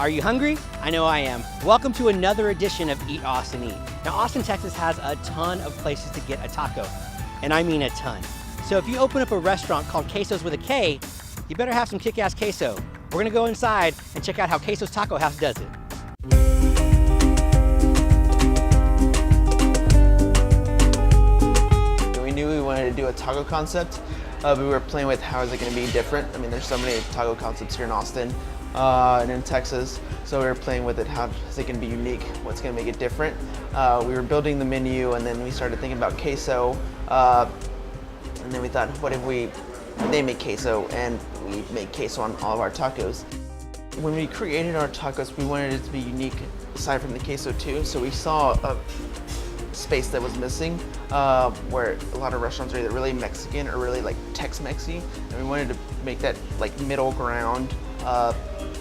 Are you hungry? I know I am. Welcome to another edition of Eat Austin Eat. Now, Austin, Texas has a ton of places to get a taco, and I mean a ton. So if you open up a restaurant called Kesos with a K, you better have some kick-ass queso. We're gonna go inside and check out how Kesos Taco House does it. We knew we wanted to do a taco concept, but we were playing with how is it going to be different. I mean, there's so many taco concepts here in Austin and in Texas, so we were playing with it. How is it going to be unique? What's going to make it different? We were building the menu, and then we started thinking about queso, and then we thought, what if we name it queso, and we make queso on all of our tacos. When we created our tacos, we wanted it to be unique aside from the queso too, so we saw a space that was missing, where a lot of restaurants are either really Mexican or really like Tex-Mexy, and we wanted to make that like middle ground.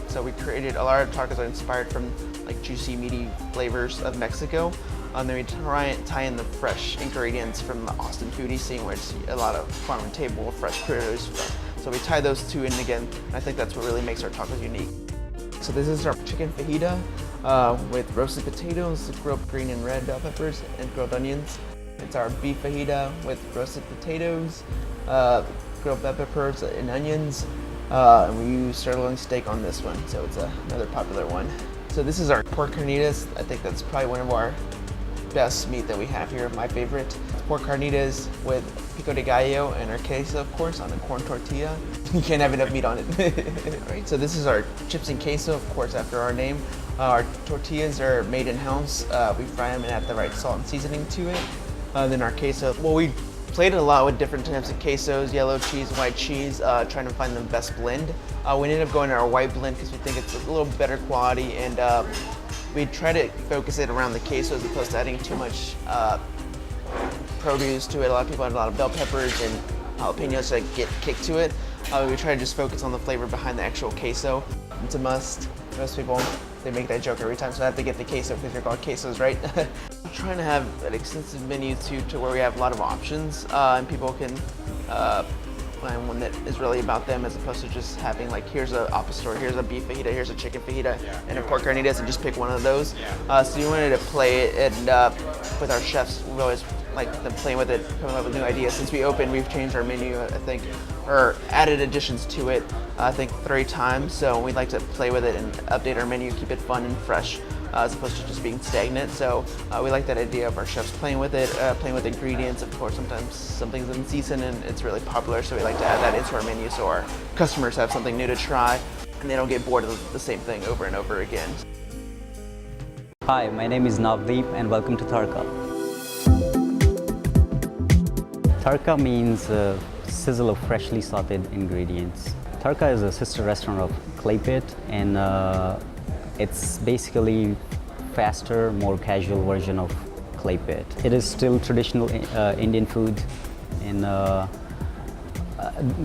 So we created a lot of tacos are inspired from like juicy, meaty flavors of Mexico. And then we try and tie in the fresh ingredients from the Austin foodie scene, where it's a lot of farm to table, fresh produce. So we tie those two in again, and I think that's what really makes our tacos unique. So this is our chicken fajita with roasted potatoes, grilled green and red bell peppers, and grilled onions. It's our beef fajita with roasted potatoes, grilled bell peppers and onions, and we use sirloin steak on this one, so it's another popular one. So this is our pork carnitas. I think that's probably one of our best meat that we have here, my favorite. Pork carnitas with pico de gallo and our queso, of course, on a corn tortilla. You can't have enough meat on it. Right, so this is our chips and queso, of course, after our name. Our tortillas are made in-house. We fry them and add the right salt and seasoning to it. Then our queso, well, we played a lot with different types of quesos, yellow cheese, white cheese, trying to find the best blend. We ended up going to our white blend because we think it's a little better quality, and we try to focus it around the queso as opposed to adding too much produce to it. A lot of people add a lot of bell peppers and jalapenos to get kick to it. We try to just focus on the flavor behind the actual queso. It's a must. Most people, they make that joke every time, so I have to get the queso because they're called quesos, right? We're trying to have an extensive menu too, to where we have a lot of options, and people can find one that is really about them, as opposed to just having like, here's a opposite, or here's a beef fajita, here's a chicken fajita, and a pork carnitas, and just pick one of those. So we wanted to play it, and with our chefs, we always like them playing with it, coming up with new ideas. Since we opened, we've changed our menu, I think, or added additions to it, I think 3 times. So we'd like to play with it and update our menu, keep it fun and fresh, as opposed to just being stagnant. So we like that idea of our chefs playing with it, playing with ingredients. Of course, sometimes something's in season and it's really popular, so we like to add that into our menu so our customers have something new to try and they don't get bored of the same thing over and over again. Hi, my name is Navdeep and welcome to Tarka. Tarka means sizzle of freshly sauteed ingredients. Tarka is a sister restaurant of Clay Pit, and it's basically faster, more casual version of Clay Pit. It is still traditional Indian food, and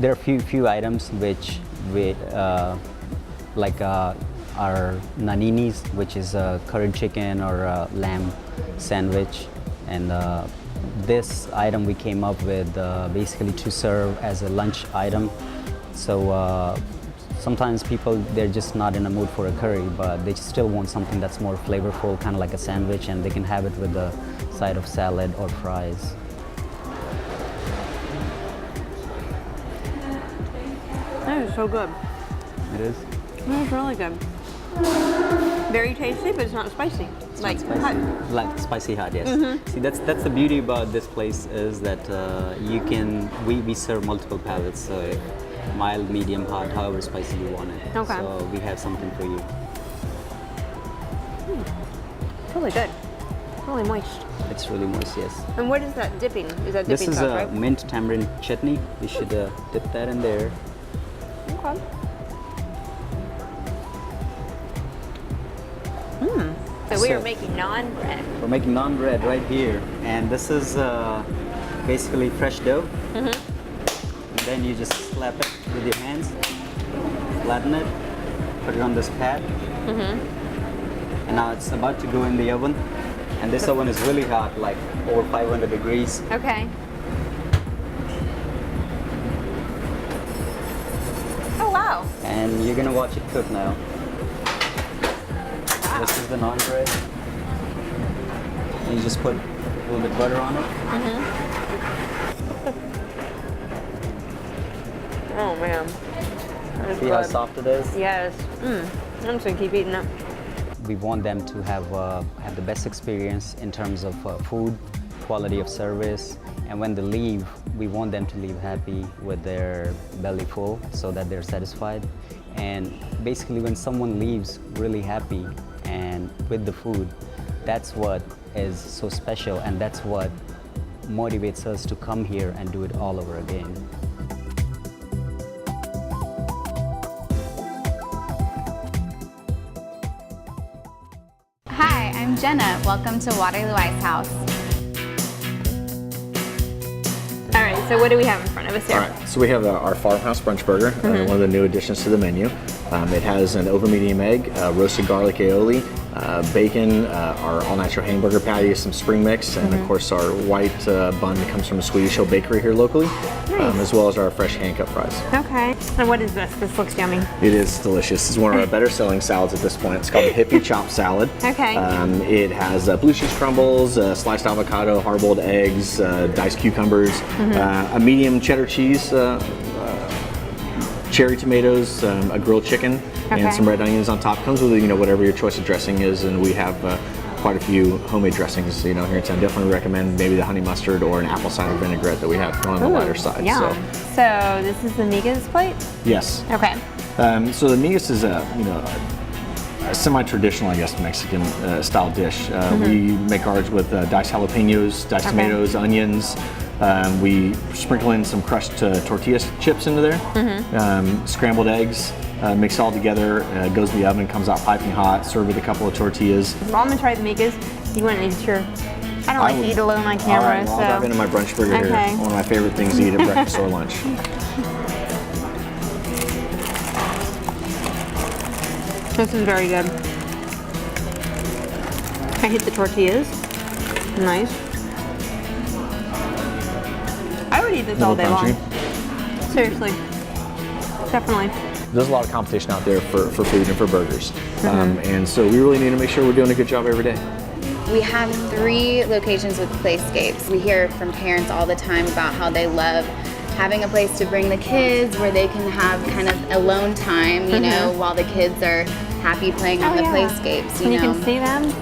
there are few items which we like our naninis, which is a curried chicken or a lamb sandwich, and this item we came up with basically to serve as a lunch item. So sometimes people, they're just not in a mood for a curry, but they still want something that's more flavorful, kind of like a sandwich, and they can have it with a side of salad or fries. That is so good. It is? That is really good. Very tasty, but it's not spicy. It's like not spicy. hot. Like spicy hot, yes. See, that's the beauty about this place, is that we serve multiple palates, so mild, medium, hot, however spicy you want it. Okay. So we have something for you. It's really good. Really moist. It's really moist, yes. And what is that dipping? Is that This dipping is sauce, a right? mint tamarind chutney. We should dip that in there. Okay. So we are making naan bread. We're making naan bread right here, and this is basically fresh dough. And then you just slap it with your hands, flatten it, put it on this pad, and now it's about to go in the oven. And this oven is really hot, like over 500 degrees. Okay. Oh wow. And you're gonna watch it cook now. This is the naan bread. And you just put a little bit of butter on it. Oh man. That is See how good. soft it is? Yes. I'm just gonna keep eating it. We want them to have the best experience in terms of food, quality of service, and when they leave, we want them to leave happy with their belly full so that they're satisfied. And basically when someone leaves really happy and with the food, that's what is so special, and that's what motivates us to come here and do it all over again. Hi, I'm Jenna. Welcome to Waterloo Ice House. All right, so what do we have in front of us here? All right, so we have our farmhouse brunch burger, one of the new additions to the menu. It has an over medium egg, roasted garlic aioli, bacon, our all-natural hamburger patty, some spring mix, and of course our white bun that comes from a Swedish Hill bakery here locally, as well as our fresh hand-cut fries. Okay. And what is this? This looks yummy. It is delicious. This is one of our better selling salads at this point. It's called the Hippie Chop Salad. Okay. It has blue cheese crumbles, sliced avocado, hard-boiled eggs, diced cucumbers, a medium cheddar cheese, cherry tomatoes, a grilled chicken, and some red onions on top. Comes with whatever your choice of dressing is, and we have quite a few homemade dressings here in town. Definitely recommend maybe the honey mustard or an apple cider vinaigrette that we have on the lighter side. Yeah. So this is the migas plate? Yes. Okay. So the migas is a semi-traditional, I guess, Mexican style dish. We make ours with diced jalapenos, diced tomatoes, onions. We sprinkle in some crushed tortilla chips into there, scrambled eggs, mix it all together, goes in the oven, comes out piping hot, served with a couple of tortillas. Well, I'm gonna try the migas. You want to eat your... I don't like to eat alone on camera, All right, well, I'll dive into my brunch burger here. One of my favorite things to eat at breakfast or lunch. This is very good. I hit the tortillas. Nice. I would eat this all day long. Seriously. Definitely. There's a lot of competition out there for food and for burgers. And so we really need to make sure we're doing a good job every day. We have 3 locations with playscapes. We hear from parents all the time about how they love having a place to bring the kids where they can have kind of alone time, you know, while the kids are happy playing on the playscapes. You can see them?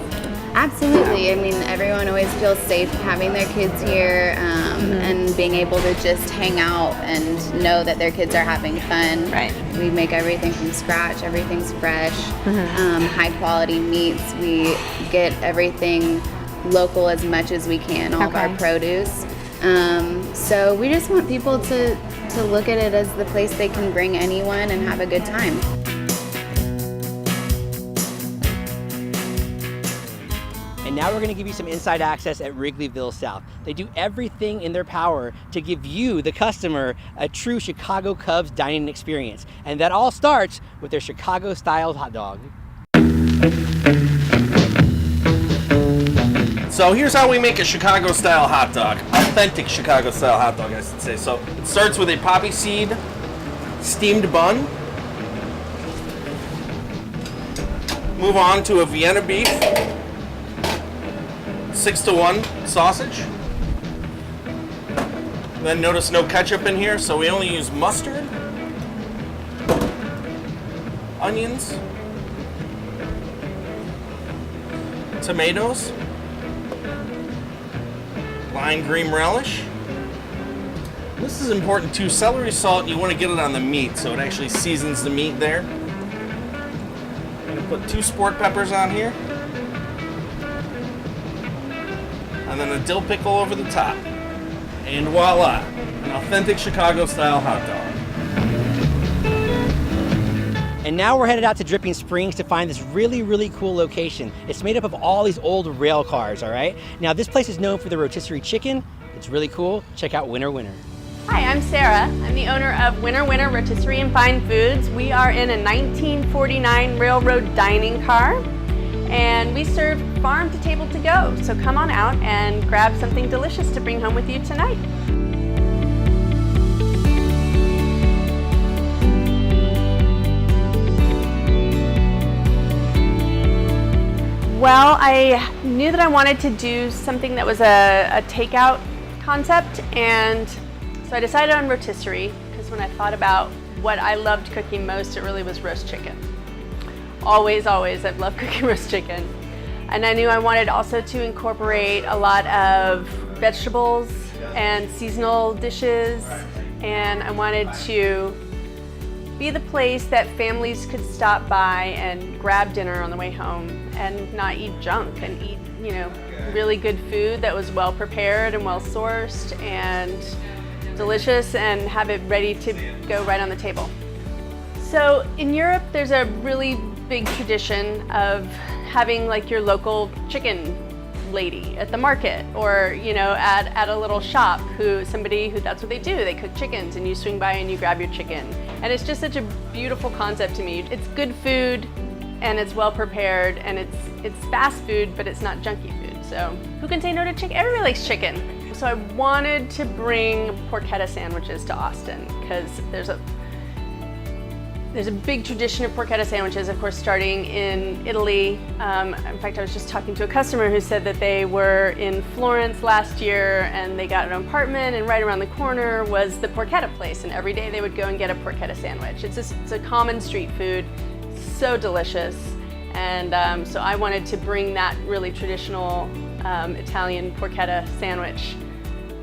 Absolutely. I mean, everyone always feels safe having their kids here and being able to just hang out and know that their kids are having fun. Right. We make everything from scratch. Everything's fresh. High quality meats. We get everything local as much as we can, all of our produce. So we just want people to look at it as the place they can bring anyone and have a good time. And now we're going to give you some inside access at Wrigleyville South. They do everything in their power to give you, the customer, a true Chicago Cubs dining experience. And that all starts with their Chicago-style hot dog. So here's how we make a Chicago-style hot dog. Authentic Chicago-style hot dog, I should say. So it starts with a poppy seed steamed bun. Move on to a Vienna beef. 6-to-1 sausage. Then notice no ketchup in here, so we only use mustard, onions, tomatoes, lime green relish. This is important too. Celery salt, you want to get it on the meat so it actually seasons the meat there. I'm going to put 2 sport peppers on here. And then a dill pickle over the top. And voila, an authentic Chicago-style hot dog. And now we're headed out to Dripping Springs to find this really, really cool location. It's made up of all these old rail cars, all right? Now, this place is known for the rotisserie chicken. It's really cool. Check out Winner Winner. Hi, I'm Sarah. I'm the owner of Winner Winner Rotisserie and Fine Foods. We are in a 1949 railroad dining car, and we serve farm to table to go. So come on out and grab something delicious to bring home with you tonight. Well, I knew that I wanted to do something that was a takeout concept, and so I decided on rotisserie, because when I thought about what I loved cooking most, it really was roast chicken. Always, I've loved cooking roast chicken. And I knew I wanted also to incorporate a lot of vegetables and seasonal dishes, and I wanted to be the place that families could stop by and grab dinner on the way home and not eat junk and eat, you know, really good food that was well prepared and well sourced and delicious, and have it ready to go right on the table. So in Europe, there's a really big tradition of having like your local chicken lady at the market, or you know, at a little shop, somebody who that's what they do. They cook chickens, and you swing by and you grab your chicken. And it's just such a beautiful concept to me. It's good food, and it's well prepared, and it's fast food, but it's not junky food. So who can say no to chicken? Everybody likes chicken. So I wanted to bring porchetta sandwiches to Austin, because there's a big tradition of porchetta sandwiches, of course, starting in Italy. In fact, I was just talking to a customer who said that they were in Florence last year, and they got an apartment, and right around the corner was the porchetta place, and every day they would go and get a porchetta sandwich. It's a common street food, so delicious, and so I wanted to bring that really traditional Italian porchetta sandwich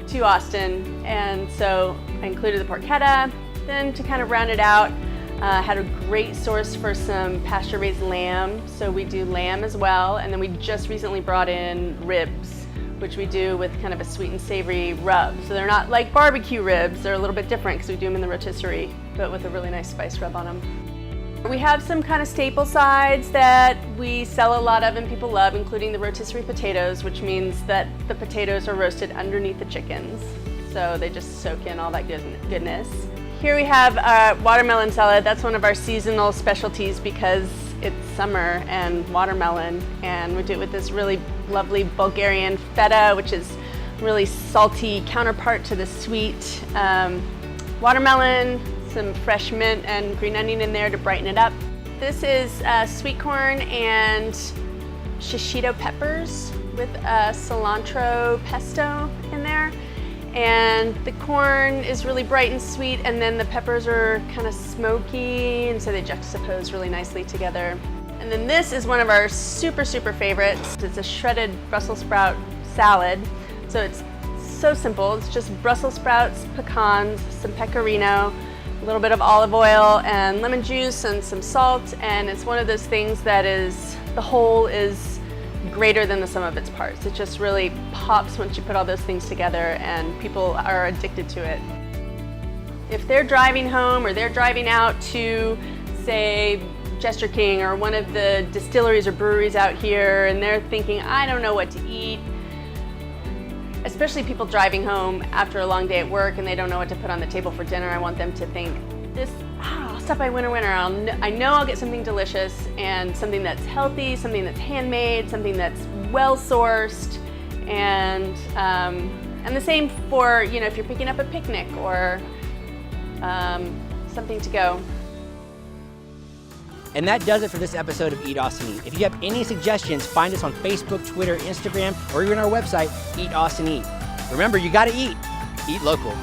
to Austin, and so I included the porchetta. Then to kind of round it out, had a great source for some pasture-raised lamb, so we do lamb as well, and then we just recently brought in ribs, which we do with kind of a sweet and savory rub. So they're not like barbecue ribs, they're a little bit different because we do them in the rotisserie, but with a really nice spice rub on them. We have some kind of staple sides that we sell a lot of and people love, including the rotisserie potatoes, which means that the potatoes are roasted underneath the chickens, so they just soak in all that goodness. Here we have watermelon salad. That's one of our seasonal specialties because it's summer and watermelon, and we do it with this really lovely Bulgarian feta, which is really salty counterpart to the sweet watermelon, some fresh mint and green onion in there to brighten it up. This is sweet corn and shishito peppers with cilantro pesto in there. And the corn is really bright and sweet, and then the peppers are kind of smoky, and so they juxtapose really nicely together. And then this is one of our super favorites. It's a shredded Brussels sprout salad. So it's so simple. It's just Brussels sprouts, pecans, some pecorino, a little bit of olive oil and lemon juice and some salt, and it's one of those things that the whole is greater than the sum of its parts. It just really pops once you put all those things together, and people are addicted to it. If they're driving home or they're driving out to, say, Jester King or one of the distilleries or breweries out here, and they're thinking, I don't know what to eat, especially people driving home after a long day at work and they don't know what to put on the table for dinner, I want them to think, I'll stop by Winner Winner. I know I'll get something delicious and something that's healthy, something that's handmade, something that's well sourced, and the same for, you know, if you're picking up a picnic or something to go. And that does it for this episode of Eat Austin Eat. If you have any suggestions, find us on Facebook, Twitter, Instagram, or even our website, Eat Austin Eat. Remember, you gotta eat. Eat local.